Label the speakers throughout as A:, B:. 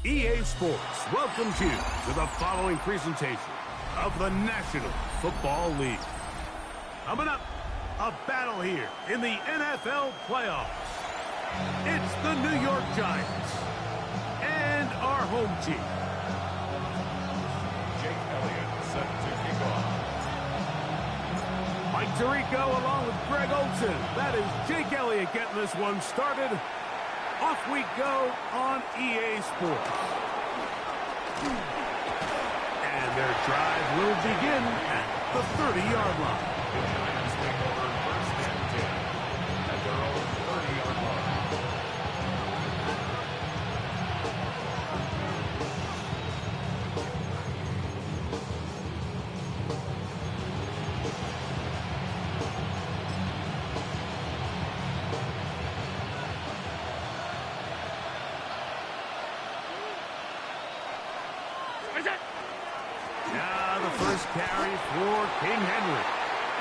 A: EA Sports welcomes you to the following presentation of the National Football League. Coming up, a battle here in the NFL playoffs. It's the New York Giants and our home team.
B: Jake Elliott set to kick off.
A: Mike Tirico along with Greg Olsen. That is Jake Elliott getting this one started. Off we go on EA Sports. And their drive will begin at the 30-yard line.
B: The Giants take over first and 10 at their own 30-yard line.
A: Now the first carry for King Henry.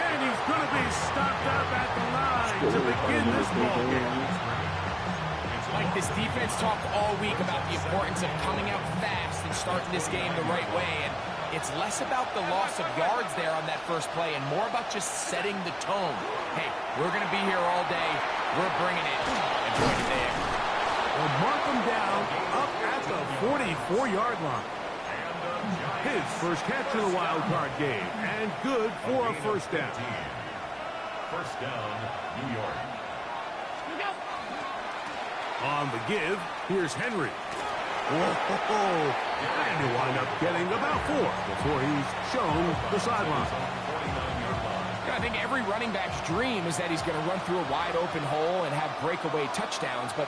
A: And he's going to be stopped up at the line to begin this ball game.
C: Like this defense talked all week about the importance of coming out fast and starting this game the right way. And it's less about the loss of yards there on that first play and more about just setting the tone. Hey, we're going to be here all day. We're bringing it. And bring it there.
A: We'll mark him down up at the 44-yard line. His first catch of the wild card game, and good for a first down.
B: First down, New York.
A: On the give, here's Henry. Whoa, and he'll wind up getting about 4 before he's shown the sideline.
C: I think every running back's dream is that he's going to run through a wide open hole and have breakaway touchdowns, but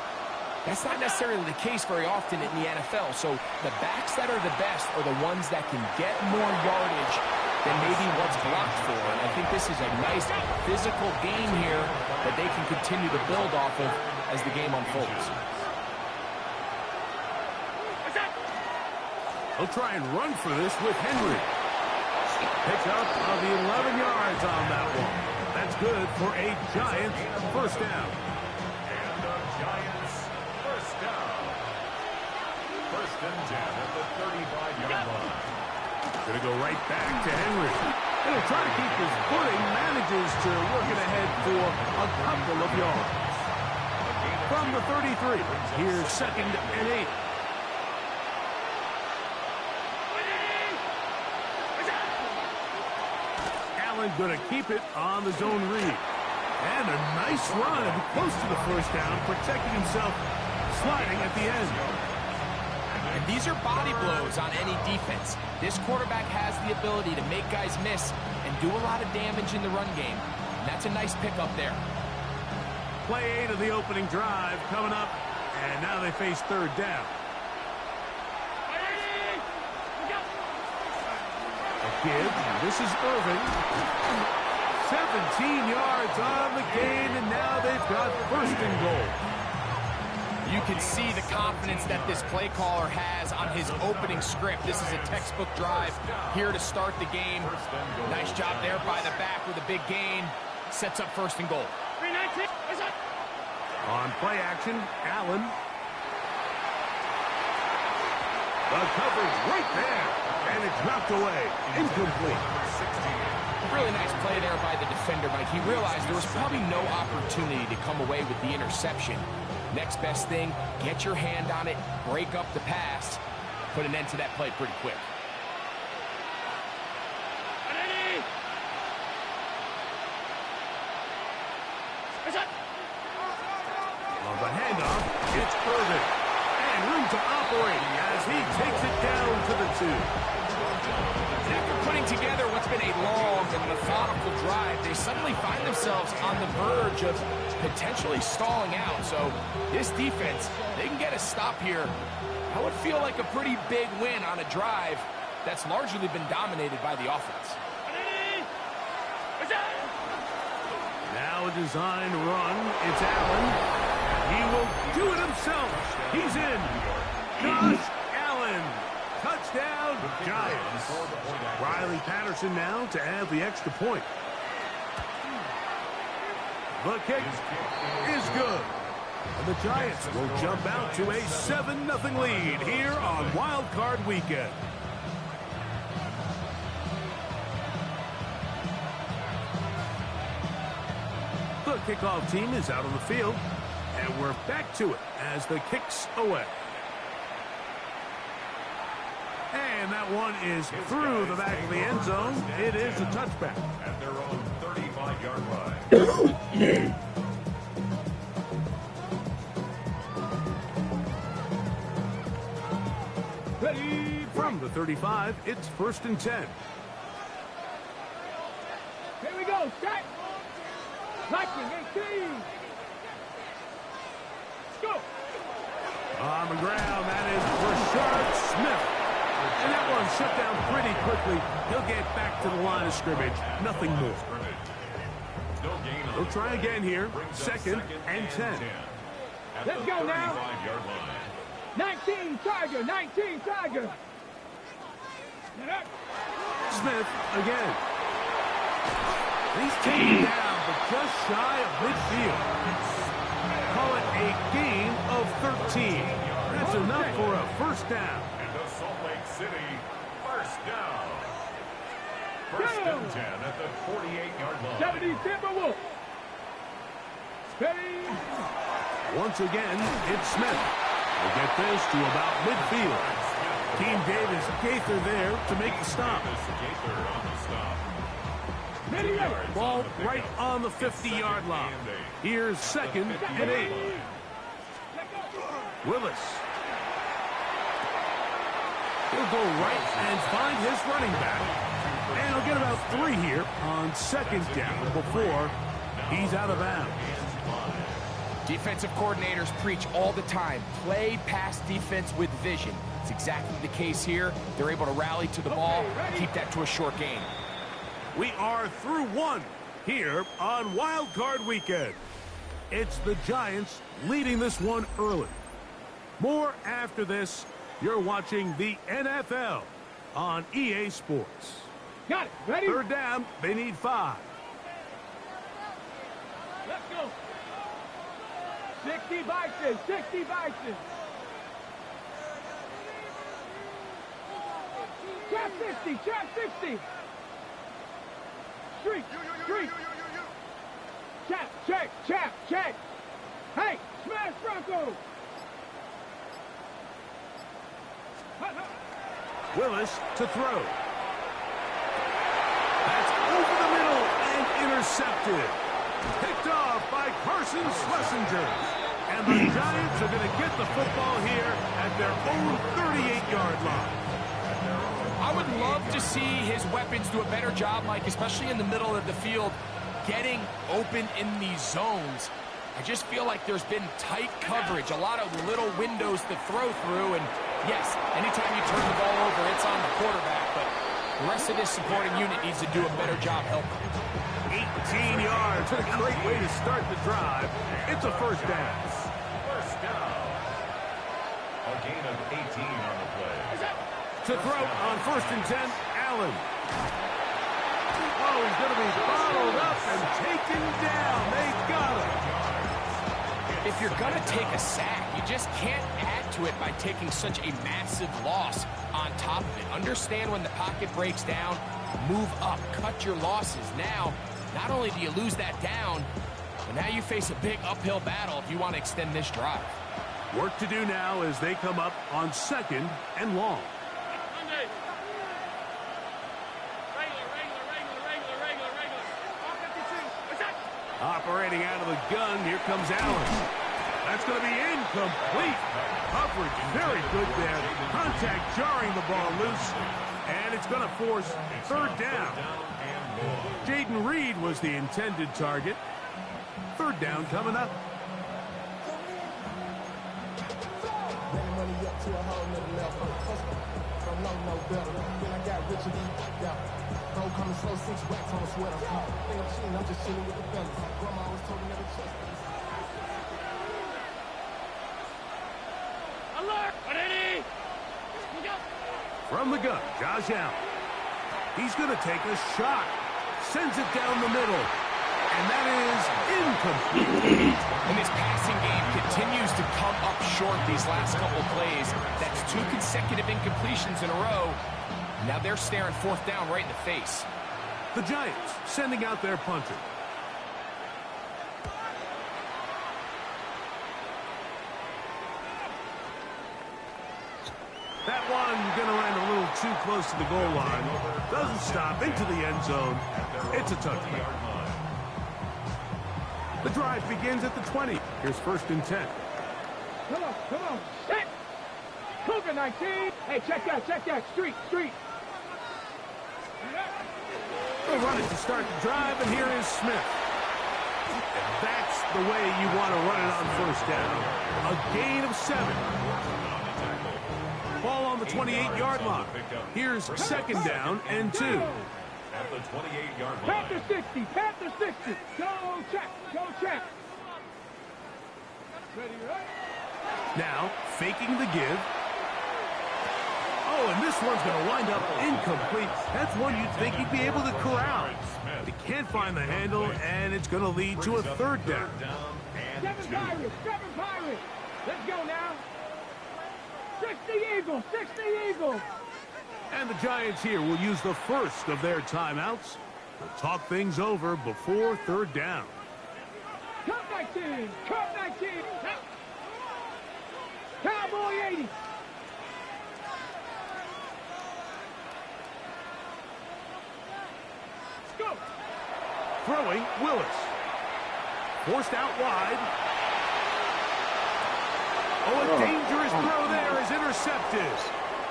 C: that's not necessarily the case very often in the NFL. So the backs that are the best are the ones that can get more yardage than maybe what's blocked for. And I think this is a nice physical game here that they can continue to build off of as the game unfolds.
A: He'll try and run for this with Henry. Pick up of the 11 yards on that one. That's good for a Giants first down.
B: And the Giants first down. First and 10 at the 35-yard line.
A: Going to go right back to Henry. And he'll try to keep his footing. Manages to work it ahead for a couple of yards. From the 33, here's second and 8. Allen going to keep it on the zone read. And a nice run close to the first down, protecting himself, sliding at the end.
C: And these are body blows on any defense. This quarterback has the ability to make guys miss and do a lot of damage in the run game. And that's a nice pickup there.
A: Play 8 of the opening drive coming up, and now they face third down. Gibbs, this is Irvin. 17 yards on the gain, and now they've got first and goal.
C: You can see the confidence that this play caller has on his opening script. This is a textbook drive here to start the game. Nice job there by the back with a big gain. sets up first and goal.
A: On play action, Allen. The coverage right there, and it's knocked away. Incomplete.
C: Really nice play there by the defender, Mike. He realized there was probably no opportunity to come away with the interception. Next best thing, get your hand on it, break up the pass, put an end to that play pretty quick.
A: On the handoff, it's Irvin. And room to operate as he takes it down to the 2.
C: After putting together what's been a long and methodical drive, they suddenly find themselves on the verge of potentially stalling out. So this defense, they can get a stop here. That would feel like a pretty big win on a drive that's largely been dominated by the offense.
A: Now a design run. It's Allen. He will do it himself. He's in. Josh Allen. Touchdown, Giants. Riley Patterson now to add the extra point. The kick is good. And the Giants will jump out to a 7-0 lead here on Wild Card Weekend. The kickoff team is out on the field, and we're back to it as the kick's away. And that one is through the back of the end zone. It is a touchback.
B: At their own 35-yard line.
A: Ready from the 35, it's 1st and 10.
D: Here we go, set. Lightning, 18. Let's go.
A: On the ground, that is Rashard Smith. And that one shut down pretty quickly. He'll get back to the line of scrimmage. Nothing more. He'll try again here. 2nd and 10.
D: Let's go now. 19 Tiger, 19 Tiger.
A: Smith again. He's taken down, but just shy of midfield. Call it a gain of 13. That's enough for a first down.
B: And the Salt Lake City first down. 1st and 10 at the 48-yard line.
D: 70 Timberwolves. Steady.
A: Once again, it's Smith. We'll get this to about midfield. Team Davis Gaither there to make the stop. Ball right on the 50-yard line. Here's 2nd and 8. Willis. He'll go right and find his running back. And he'll get about 3 here on 2nd down before he's out of bounds.
C: Defensive coordinators preach all the time, play pass defense with vision. It's exactly the case here. They're able to rally to the ball, keep that to a short gain.
A: We are through 1 here on Wild Card Weekend. It's the Giants leading this one early. More after this. You're watching the NFL on EA Sports.
D: Got it. Ready?
A: 3rd down. They need 5.
D: Let's go. 60 Bison, 60 Bison. Trap 60, trap 60. Street, street. Chap, check, chap, check. Hey, smash Bronco.
A: Willis to throw. That's over the middle and intercepted. Picked off by Carson Schlesinger. And the Giants are going to get the football here at their own 38-yard line.
C: I would love to see his weapons do a better job, Mike, especially in the middle of the field, getting open in these zones. I just feel like there's been tight coverage, a lot of little windows to throw through, and yes, anytime you turn the ball over, it's on the quarterback, but the rest of this supporting unit needs to do a better job helping.
A: 18 yards, what a great way to start the drive. It's a first down.
B: First down. A gain of 18 on the play.
A: To throw on 1st and 10, Allen. Oh, Oh, he's going to be bottled up and taken down. They got him.
C: If you're going to take a sack, you just can't add to it by taking such a massive loss on top of it. Understand when the pocket breaks down, move up, cut your losses. Now, not only do you lose that down, but now you face a big uphill battle if you want to extend this drive.
A: Work to do now as they come up on 2nd and long. Operating out of the gun, here comes Allen. That's going to be incomplete. Coverage very good there. Contact jarring the ball loose, and it's going to force 3rd down. Jaden Reed was the intended target. 3rd down coming up. From the gun, Josh Allen. He's going to take a shot. Sends it down the middle. And that is incomplete.
C: And this passing game continues to come up short these last couple plays. That's 2 consecutive incompletions in a row. Now they're staring 4th down right in the face.
A: The Giants sending out their punter. That one going to land a little too close to the goal line. Doesn't stop into the end zone. It's a touchdown. The drive begins at the 20. Here's 1st and 10.
D: Come on. Set. Cougar 19. Hey, check that. Street.
A: They run it to start the drive, and here is Smith. And that's the way you want to run it on 1st down. A gain of 7. Ball on the 28-yard line. Here's 2nd down and 2.
B: At the 28-yard line.
D: Panther 60. Go check. Ready, right?
A: Now, faking the give. Oh, and this one's going to wind up incomplete. That's one you'd think he'd be able to corral. He can't find the handle, and it's going to lead to a 3rd down.
D: 7 Pirates. Let's go now. 60 Eagles.
A: And the Giants here will use the first of their timeouts to talk things over before 3rd down.
D: Cup 19. Cowboy 80. Let's go.
A: Throwing, Willis. Forced out wide. Oh, a dangerous throw there is intercepted.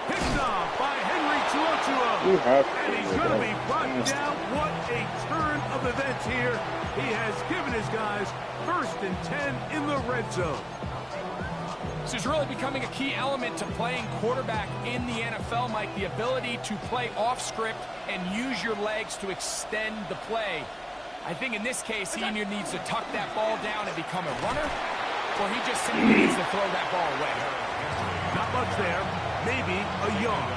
A: Picked off by Henry Tuotuo. And he's going to be brought down. What a turn of events here. He has given his guys 1st and 10 in the red zone.
C: This is really becoming a key element to playing quarterback in the NFL, Mike. The ability to play off script and use your legs to extend the play. I think in this case, he either needs to tuck that ball down and become a runner, or he just simply needs to throw that ball away.
A: Not much there. Maybe a yard.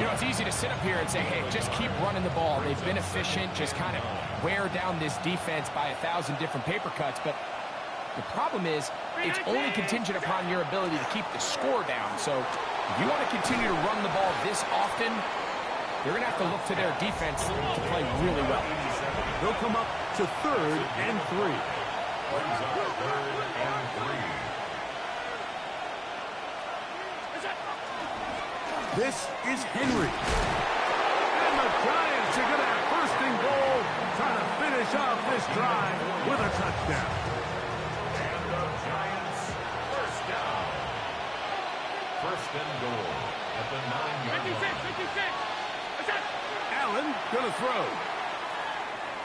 C: You know, it's easy to sit up here and say, hey, just keep running the ball. They've been efficient, just kind of wear down this defense by 1,000 different paper cuts. But the problem is, it's only contingent upon your ability to keep the score down. So if you want to continue to run the ball this often, you're going to have to look to their defense to play really well.
A: They'll come up to 3rd and 3.
B: Brings up 3rd and 3.
A: This is Henry. And the Giants are going to have 1st and goal, trying to finish off this drive with a touchdown.
B: And the Giants, 1st down. 1st and goal at the 9-yard line.
A: Allen going to throw.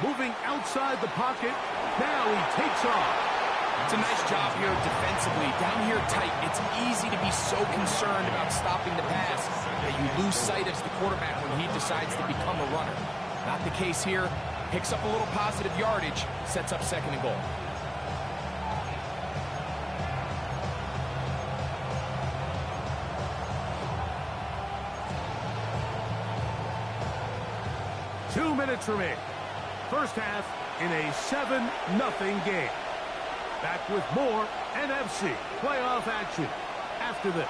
A: Moving outside the pocket. Now he takes off.
C: It's a nice job here defensively. Down here tight, it's easy to be so concerned about stopping the pass that you lose sight of the quarterback when he decides to become a runner. Not the case here. Picks up a little positive yardage, sets up 2nd and goal.
A: minutes remain. First half in a 7-0 game. Back with more NFC playoff action after this.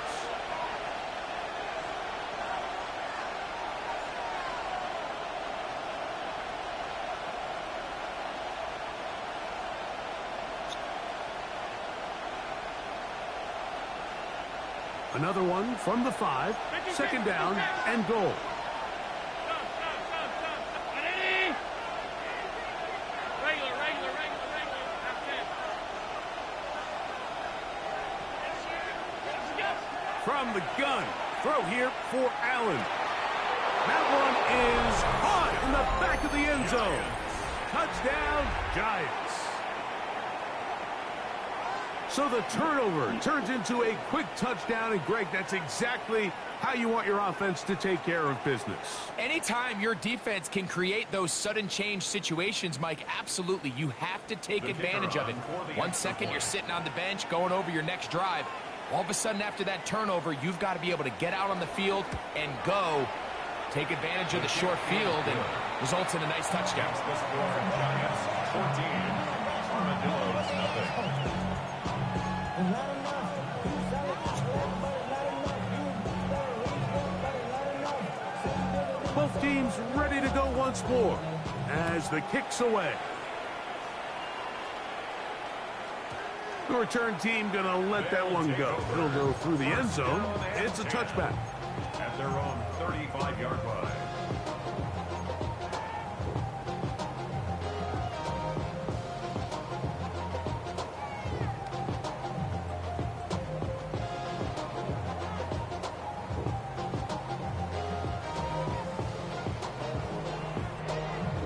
A: Another one from the 5. Second down and goal. From the gun. Throw here for Allen. That one is caught in the back of the end zone. Touchdown, Giants. So the turnover turns into a quick touchdown, and Greg, that's exactly how you want your offense to take care of business.
C: Anytime your defense can create those sudden change situations, Mike, absolutely, you have to take advantage of it. 1 second, you're sitting on the bench, going over your next drive. All of a sudden, after that turnover, you've got to be able to get out on the field and go. Take advantage of the short field, and results in a nice touchdown.
B: The score, Giants 14, Armadillos 0.
A: Both teams ready to go once more as the kick's away. The return team going to let that one go. It'll go through the end zone. It's a touchback.
B: At their own 35-yard line.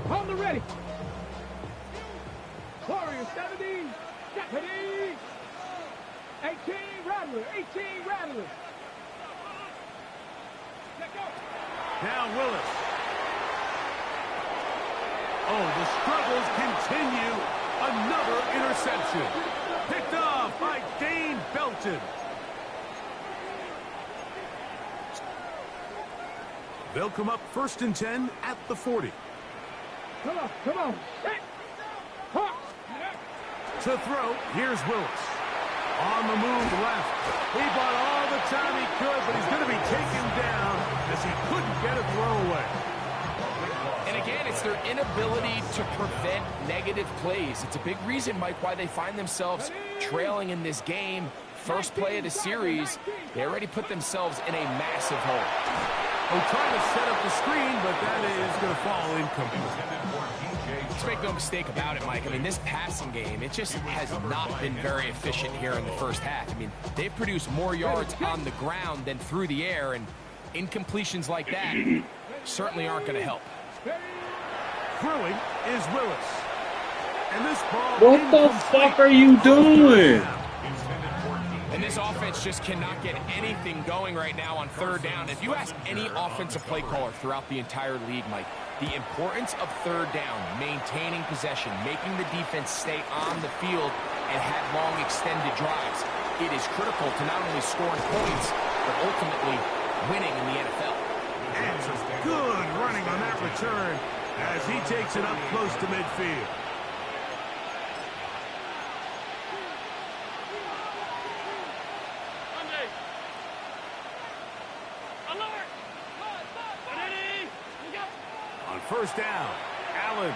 D: On the ready. Warriors 70. Deputy. 18 Rattler. 18 Rattler. Let go.
A: Now Willis. Oh, the struggles continue. Another interception. Picked off by Dane Belton. They'll come up 1st and 10 at the 40.
D: Come on, come on. Hey. Huh.
A: To throw, here's Willis. On the move left. He bought all the time he could, but he's going to be taken down as he couldn't get a throw away.
C: And again, it's their inability to prevent negative plays. It's a big reason, Mike, why they find themselves trailing in this game. First play of the series, they already put themselves in a massive hole.
A: Oh, trying to set up the screen, but that is going to fall incomplete.
C: Let's make no mistake about it, Mike. I mean, this passing game, it just has not been very efficient here in the first half. I mean, they've produced more yards on the ground than through the air, and incompletions like that certainly aren't going to help.
A: Throwing is Willis. And this ball...
E: What the fuck are you doing?
C: And this offense just cannot get anything going right now on 3rd down. If you ask any offensive play caller throughout the entire league, Mike, the importance of 3rd down, maintaining possession, making the defense stay on the field and have long extended drives, it is critical to not only scoring points, but ultimately winning in the NFL.
A: And some good running on that return as he takes it up close to midfield. On 1st down, Allen.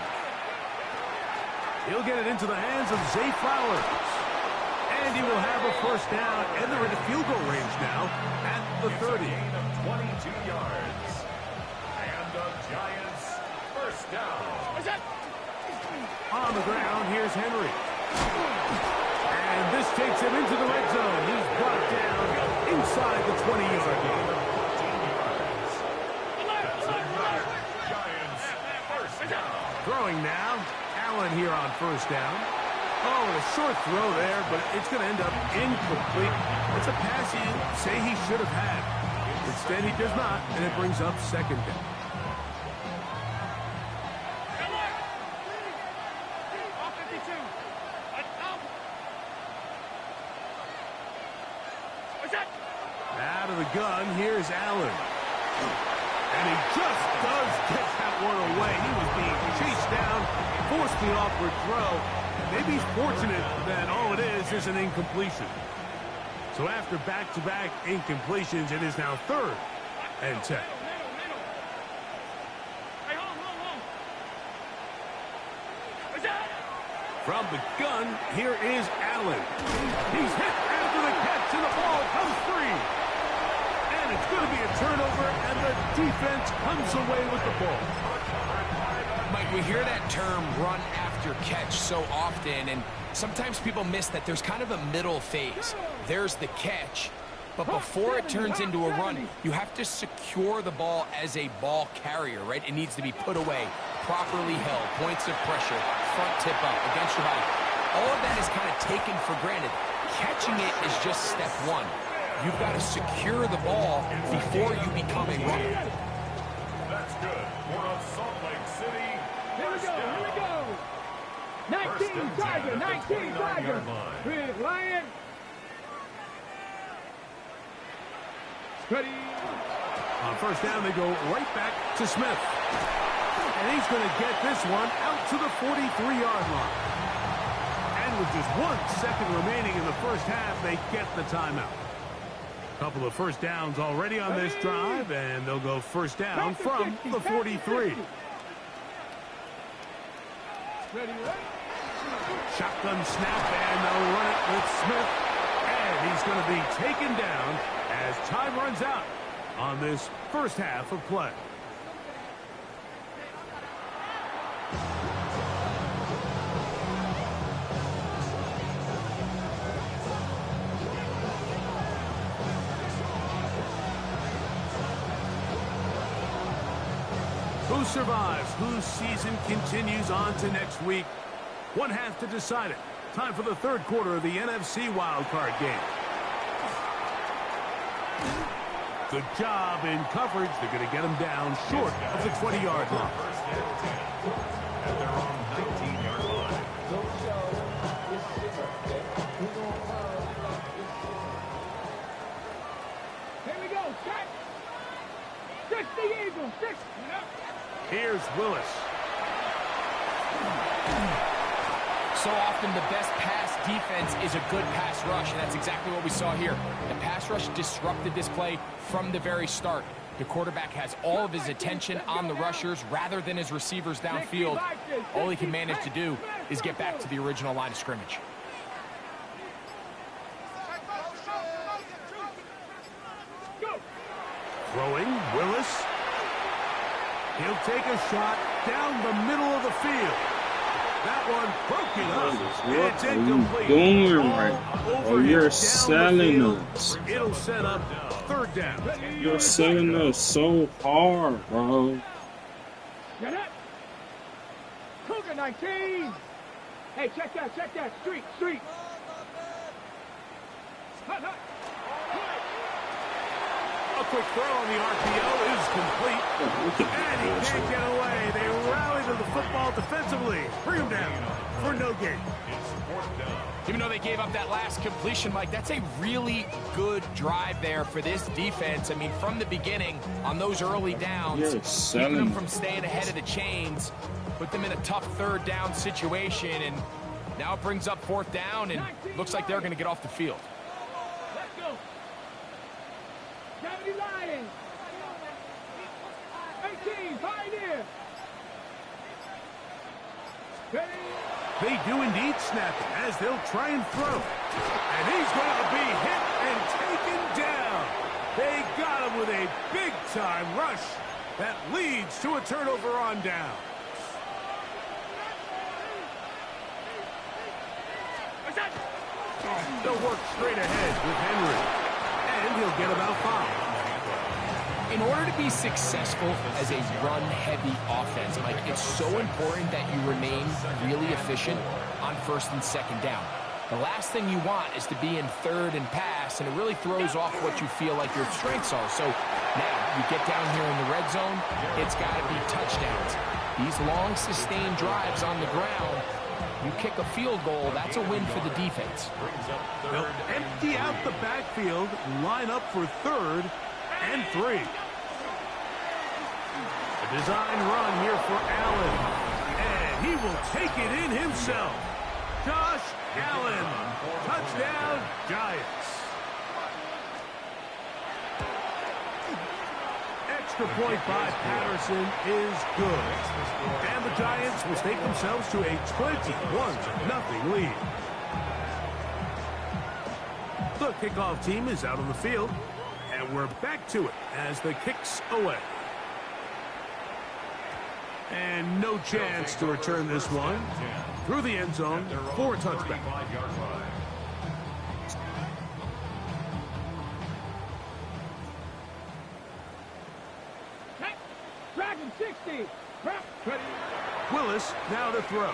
A: He'll get it into the hands of Zay Flowers. And he will have a 1st down, and they're in the field goal range now at the 30.
B: Gain of 22 yards. And the Giants 1st down.
A: On the ground, here's Henry. And this takes him into the red zone. He's brought down inside the 20-yard line. Throwing now, Allen here on 1st down. Oh, a short throw there, but it's going to end up incomplete. It's a pass you say he should have had. Instead, he does not, and it brings up 2nd down. Out of the gun, here's Allen. And he just does get that one away. He was being chased down, forced the awkward throw. Maybe he's fortunate that all it is an incompletion. So after back-to-back incompletions, it is now 3rd and 10. From the gun, here is Allen. He's hit after the catch, and the ball comes free. And it's going to be a turnover, and the defense comes away with the ball.
C: Mike, we hear that term run after catch so often, and sometimes people miss that there's kind of a middle phase. There's the catch, but before it turns into a run, you have to secure the ball as a ball carrier, right? It needs to be put away, properly held, points of pressure, front tip up against your body. All of that is kind of taken for granted. Catching it is just step one. You've got to secure the ball before you become a runner.
B: That's good. For Salt Lake City.
D: Here we go. 19 Tiger, 19 Tiger. With Lion. Ready.
A: On first down, they go right back to Smith. And he's going to get this one out to the 43-yard line. And with just 1 second remaining in the first half, they get the timeout. Couple of first downs already on this drive, and they'll go first down from the 43. Shotgun snap, and they'll run it with Smith. And he's going to be taken down as time runs out on this first half of play. Who survives? Whose season continues on to next week? One half to decide it. Time for the third quarter of the NFC wildcard game. Good job in coverage. They're going to get him down short of the 20-yard line.
B: At their own 19-yard line.
D: Here we go. Set. 60 Eagles. 60.
A: Here's Willis.
C: So often the best pass defense is a good pass rush, and that's exactly what we saw here. The pass rush disrupted this play from the very start. The quarterback has all of his attention on the rushers rather than his receivers downfield. All he can manage to do is get back to the original line of scrimmage.
A: Throwing, Willis. He'll take a shot down the middle of the field. That one broken up. It's incomplete.
E: What are you doing right? Oh, you're selling us.
A: It'll set up third down.
E: You're selling us so hard, bro.
D: Get up. Cougar 19. Hey, check that. Street. Hut.
A: A quick throw on the RPO is complete. And he can't get away. They rally to the football defensively. Bring him down for no gain.
C: Even though they gave up that last completion, Mike, that's a really good drive there for this defense. I mean, from the beginning, on those early downs, keeping them from staying ahead of the chains, put them in a tough third down situation, and now it brings up fourth down, and looks like they're going to get off the field.
D: Let's go. 70 Lions. 18 Pioneer. Ready.
A: They do indeed snap it as they'll try and throw. And he's going to be hit and taken down. They got him with a big-time rush that leads to a turnover on down. They'll work straight ahead with Henry. And he'll get about 5.
C: In order to be successful as a run-heavy offense, Mike, it's so important that you remain really efficient on first and second down. The last thing you want is to be in third and pass, and it really throws off what you feel like your strengths are. So now you get down here in the red zone, it's got to be touchdowns. These long, sustained drives on the ground, you kick a field goal, that's a win for the defense.
A: They'll empty out the backfield, line up for third and 3. Design run here for Allen. And he will take it in himself. Josh Allen. Touchdown, Giants. Extra point by Patterson is good. And the Giants will take themselves to a 21-0 lead. The kickoff team is out on the field. And we're back to it as the kick's away. And no chance to return this one through the end zone for a touchback.
D: Dragon 60.
A: Willis now to throw.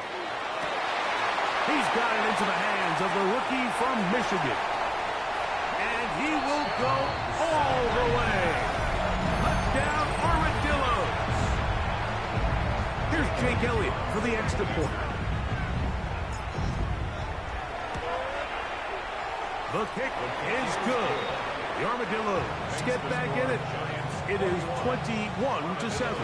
A: He's got it into the hands of the rookie from Michigan. And he will go all the way. Touchdown, Armadillos. Here's Jake Elliott for the extra point. The kick is good. The Armadillos get back in it. It is 21-7.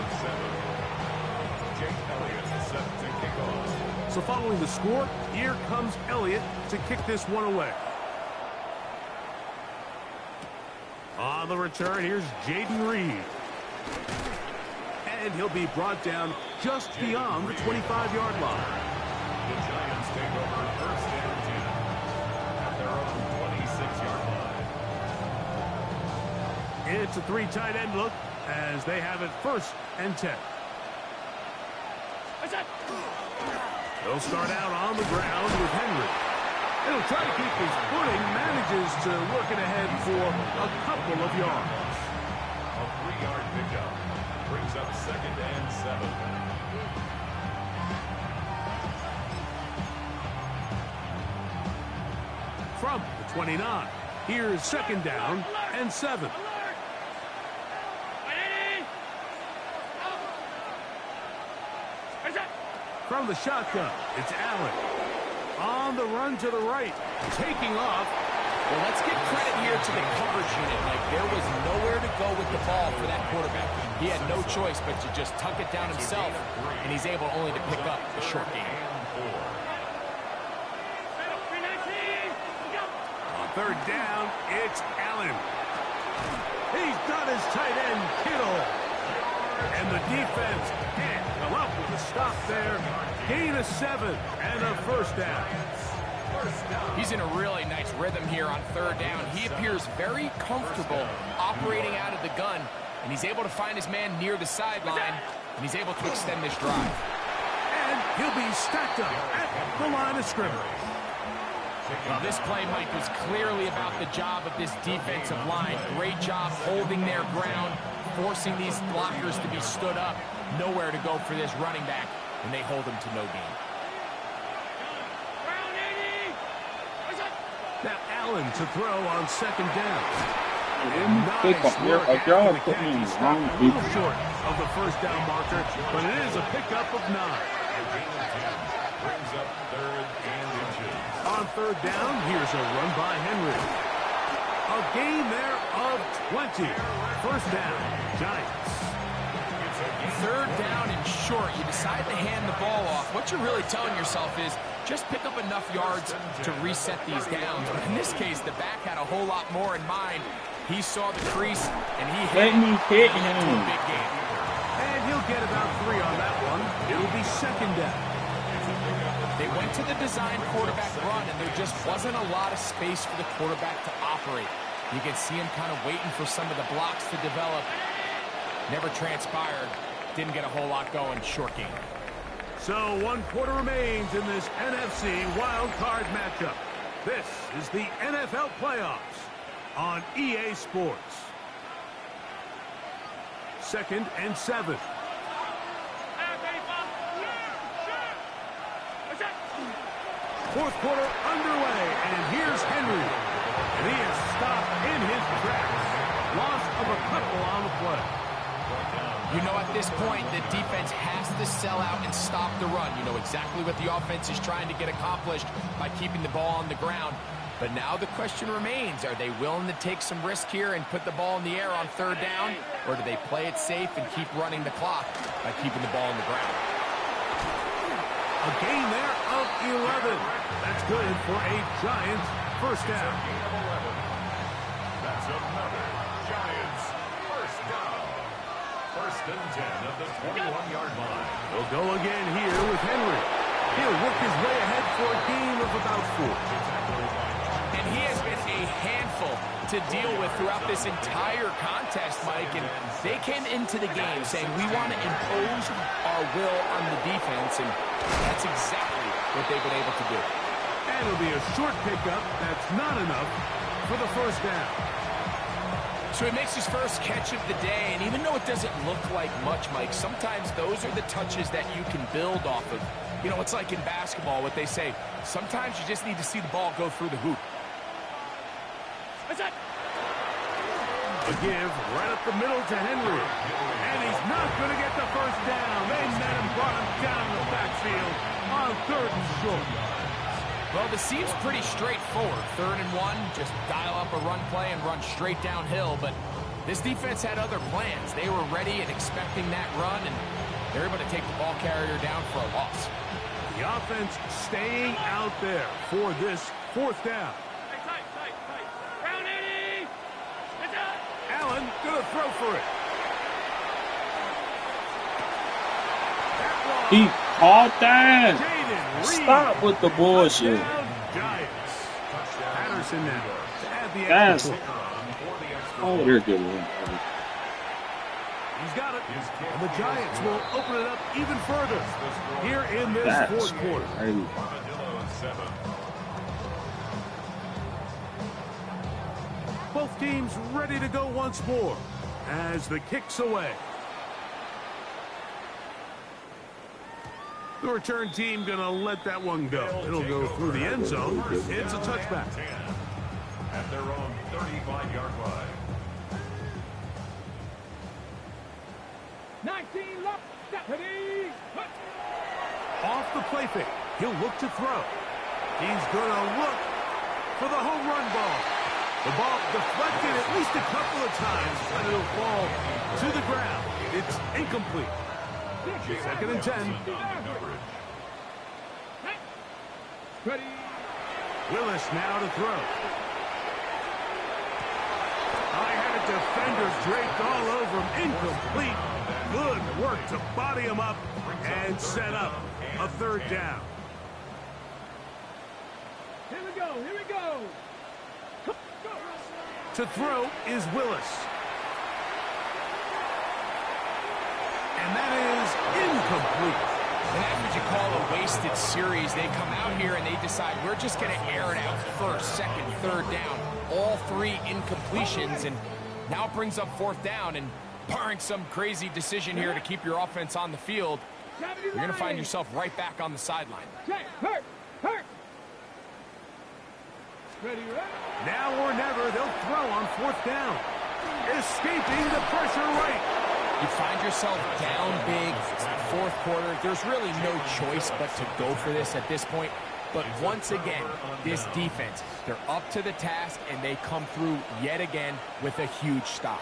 A: So following the score, here comes Elliott to kick this one away. On the return, here's Jaden Reed. And he'll be brought down just beyond the 25-yard line.
B: The Giants take over first and 10 at their own 26-yard line.
A: It's a three tight end look as they have it first and 10. They'll start out on the ground with Henry. He'll try to keep his footing, manages to work it ahead for a couple of yards.
B: A 3-yard pickup brings up second and 7.
A: From the 29, here's second down and 7. From the shotgun, it's Allen. On the run to the right, taking off.
C: Well, let's give credit here to the coverage unit. Like, there was nowhere to go with the ball for that quarterback. He had no choice but to just tuck it down himself, and he's able only to pick up a short gain.
A: On third down, it's Allen. He's got his tight end, Kittle. And the defense can't come up with a stop there. Gain of 7 and a first down.
C: He's in a really nice rhythm here on third down. He appears very comfortable operating out of the gun, and he's able to find his man near the sideline, and he's able to extend this drive.
A: And he'll be stacked up at the line of scrimmage.
C: Well, this play, Mike, was clearly about the job of this defensive line. Great job holding their ground, forcing these blockers to be stood up. Nowhere to go for this running back, and they hold him to no gain.
A: Now Allen to throw on second down.
E: Pick up here, like y'all put me in the wrong
A: A little short of the first down marker, but it is a pickup of 9.
B: Brings up third and inches.
A: On third down, here's a run by Henry. A gain there of 20. First down, Giants.
C: Third down and short. You decide to hand the ball off. What you're really telling yourself is just pick up enough yards to reset these downs. But in this case, the back had a whole lot more in mind. He saw the crease, and he hit
E: Let me hit
C: to a
E: him.
C: big game.
A: And he'll get about 3 on that one. It'll be second down.
C: They went to the design quarterback run, and there just wasn't a lot of space for the quarterback to operate. You can see him kind of waiting for some of the blocks to develop. Never transpired. Didn't get a whole lot going. Short game.
A: So 1 quarter remains in this NFC wild card matchup. This is the NFL playoffs on EA Sports. Second and 7. Fourth quarter underway, and here's Henry. And he is stopped in his tracks. Loss of a couple on the play.
C: You know, at this point, the defense has to sell out and stop the run. You know exactly what the offense is trying to get accomplished by keeping the ball on the ground. But now the question remains, are they willing to take some risk here and put the ball in the air on third down? Or do they play it safe and keep running the clock by keeping the ball on the ground?
A: A gain there of 11. That's good for a Giants first down.
B: That's another Giants first down. First and 10 at the 21-yard line.
A: They'll go again here with Henry. He'll work his way ahead for a gain of about 4.
C: And he has been a handful to deal with throughout this entire contest, Mike. And they came into the game saying, we want to impose our will on the defense. And that's exactly what they've been able to do.
A: And it'll be a short pickup. That's not enough for the first down.
C: So he makes his first catch of the day. And even though it doesn't look like much, Mike, sometimes those are the touches that you can build off of. You know, it's like in basketball, what they say, sometimes you just need to see the ball go through the hoop.
A: A give right up the middle to Henry. And he's not going to get the first down. They met him, brought him down the backfield on 3rd and short.
C: Well, this seems pretty straightforward. 3rd and 1, just dial up a run play and run straight downhill. But this defense had other plans. They were ready and expecting that run, and they're able to take the ball carrier down for a loss.
A: The offense staying out there for this 4th down. Allen gonna throw for it.
E: He caught that. Stop with the bullshit.
A: Patterson now to add the
E: That's
A: extra.
E: oh, they're good one.
A: He's got it. And the Giants will open it up even further here in this
E: That's
A: 4th quarter.
E: crazy.
A: Both teams ready to go once more as the kick's away. The return team going to let that one go. It'll go through the end zone. It's a touchback.
B: At their own 35-yard line.
D: 19 left. Deputy.
A: Off the play fake. He'll look to throw. He's going to look for the home run ball. The ball deflected at least a couple of times, and it'll fall to the ground. It's incomplete. 2nd and 10.
D: Ready.
A: Willis now to throw. I had a defender draped all over him. Incomplete. Good work to body him up and set up a 3rd down.
D: Here we go. Here we go.
A: To throw is Willis. And that is incomplete.
C: And that's what you call a wasted series. They come out here and they decide we're just going to air it out 1st, 2nd, 3rd down. All 3 incompletions, and now it brings up 4th down. And barring some crazy decision here to keep your offense on the field, you're going to find yourself right back on the sideline.
D: Hurt. Ready.
A: Now or never, they'll throw on 4th down. Escaping the pressure right.
C: You find yourself down big, 4th quarter. There's really no choice but to go for this at this point. But once again, this defense, they're up to the task, and they come through yet again with a huge stop.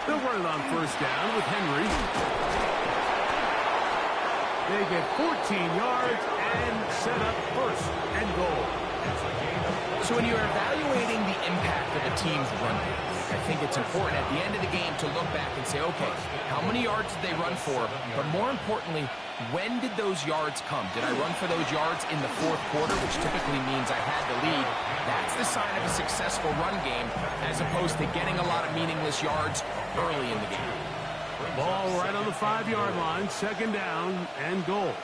A: They'll run it on 1st down with Henry. They get 14 yards and set up 1st and goal.
C: So when you're evaluating the impact of a team's run game, I think it's important at the end of the game to look back and say, okay, how many yards did they run for? But more importantly, when did those yards come? Did I run for those yards in the 4th quarter, which typically means I had the lead? That's the sign of a successful run game, as opposed to getting a lot of meaningless yards early in the game.
A: Ball right on the 5-yard line, 2nd down and goal.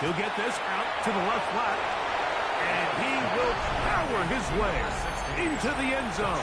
A: He'll get this out to the left flat, and he will power his way into the end zone.